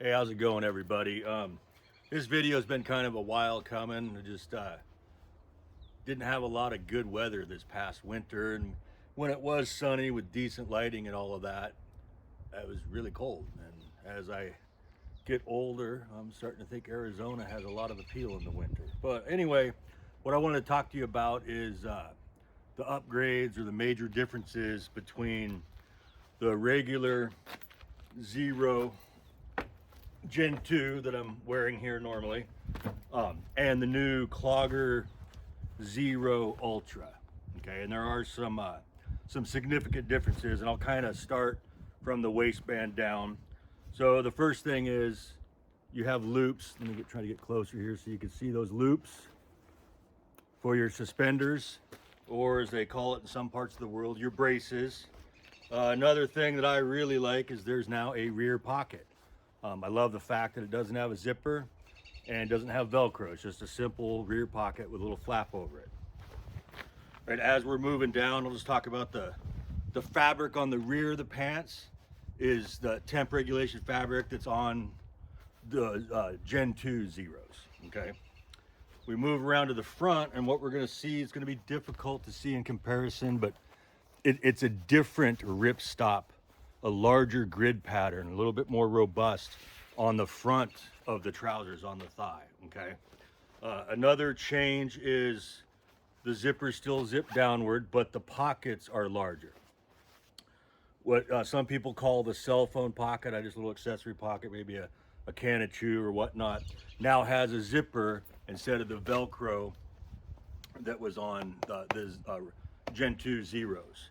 Hey, how's it going, everybody? This video has been kind of a while coming. I just didn't have a lot of good weather this past winter, and when it was sunny with decent lighting and all of that, it was really cold. And as I get older, I'm starting to think Arizona has a lot of appeal in the winter. But anyway, what I wanted to talk to you about is the upgrades or the major differences between the regular Zero Gen 2 that I'm wearing here normally, and the new Clogger Zero Ultra. Okay, and there are some significant differences, and I'll kind of start from the waistband down. So the first thing is you have loops. Let me try to get closer here so you can see those loops for your suspenders, or as they call it in some parts of the world, your braces. Another thing that I really like is there's now a rear pocket. I love the fact that it doesn't have a zipper and doesn't have Velcro. It's just a simple rear pocket with a little flap over it. Right, as we're moving down, I'll just talk about the fabric on the rear of the pants is the temp regulation fabric that's on the Gen 2 Zeros, okay? We move around to the front, and what we're gonna see is gonna be difficult to see in comparison, but it's a different ripstop, a larger grid pattern, a little bit more robust on the front of the trousers on the thigh, okay? Another change is the zippers still zip downward, but the pockets are larger. What some people call the cell phone pocket, just a little accessory pocket, maybe a can of chew or whatnot, now has a zipper instead of the Velcro that was on the Gen 2 Zeros.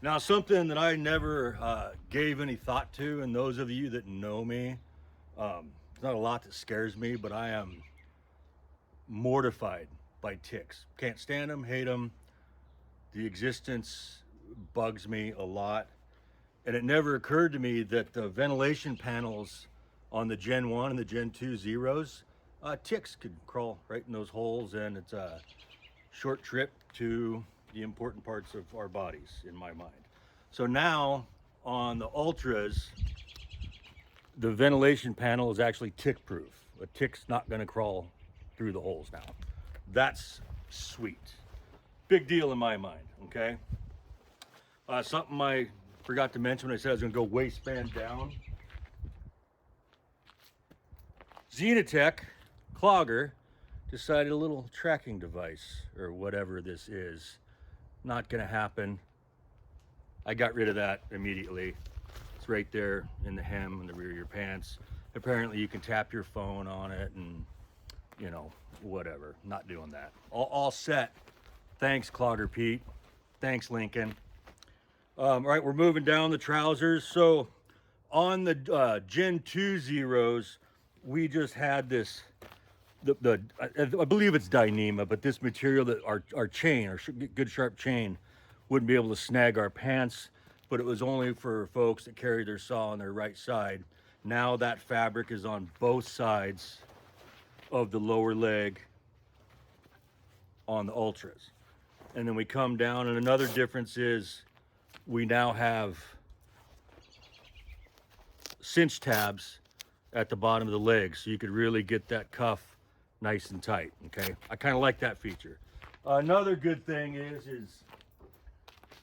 Now, something that I never gave any thought to, and those of you that know me, it's not a lot that scares me, but I am mortified by ticks. Can't stand them, hate them. The existence bugs me a lot. And it never occurred to me that the ventilation panels on the Gen 1 and the Gen 2 Zeros, ticks could crawl right in those holes, and it's a short trip to the important parts of our bodies, in my mind. So now on the Ultras, the ventilation panel is actually tick proof. A tick's not gonna crawl through the holes now. That's sweet. Big deal in my mind, okay? Something I forgot to mention when I said I was gonna go waistband down. Zenitech Clogger decided a little tracking device, or whatever this is, not gonna happen. I got rid of that immediately. It's right there in the hem and the rear of your pants. Apparently you can tap your phone on it and, you know, whatever. Not doing that. All set. Thanks, Clogger Pete. Thanks, Lincoln. All right, we're moving down the trousers. So on the Gen 2 Zeros, we just had this, I believe it's Dyneema, but this material that our chain, our good sharp chain, wouldn't be able to snag our pants, but it was only for folks that carry their saw on their right side. Now that fabric is on both sides of the lower leg on the Ultras. And then we come down, and another difference is we now have cinch tabs at the bottom of the leg, so you could really get that cuff nice and tight, okay? I kind of like that feature. Another good thing is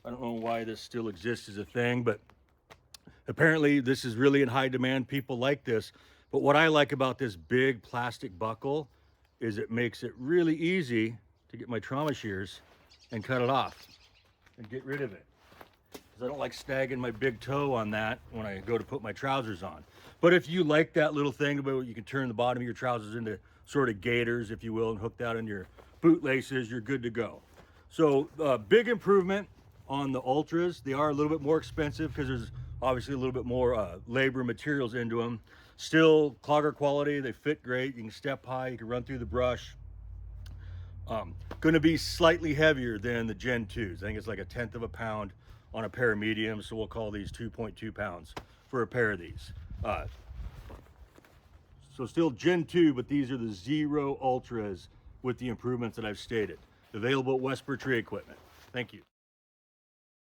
I don't know why this still exists as a thing, but apparently this is really in high demand. People like this. But what I like about this big plastic buckle is it makes it really easy to get my trauma shears and cut it off and get rid of it. Because I don't like snagging my big toe on that when I go to put my trousers on. But if you like that little thing where you can turn the bottom of your trousers into sort of gaiters, if you will, and hook that in your boot laces, you're good to go. So big improvement on the Ultras. They are a little bit more expensive because there's obviously a little bit more labor materials into them. Still Clogger quality, they fit great. You can step high, you can run through the brush. Going to be slightly heavier than the Gen 2s. I think it's like 1/10 of a pound on a pair of mediums, so we'll call these 2.2 pounds for a pair of these. So still Gen 2, but these are the Zero Ultras with the improvements that I've stated. Available at WesSpur Tree Equipment. Thank you.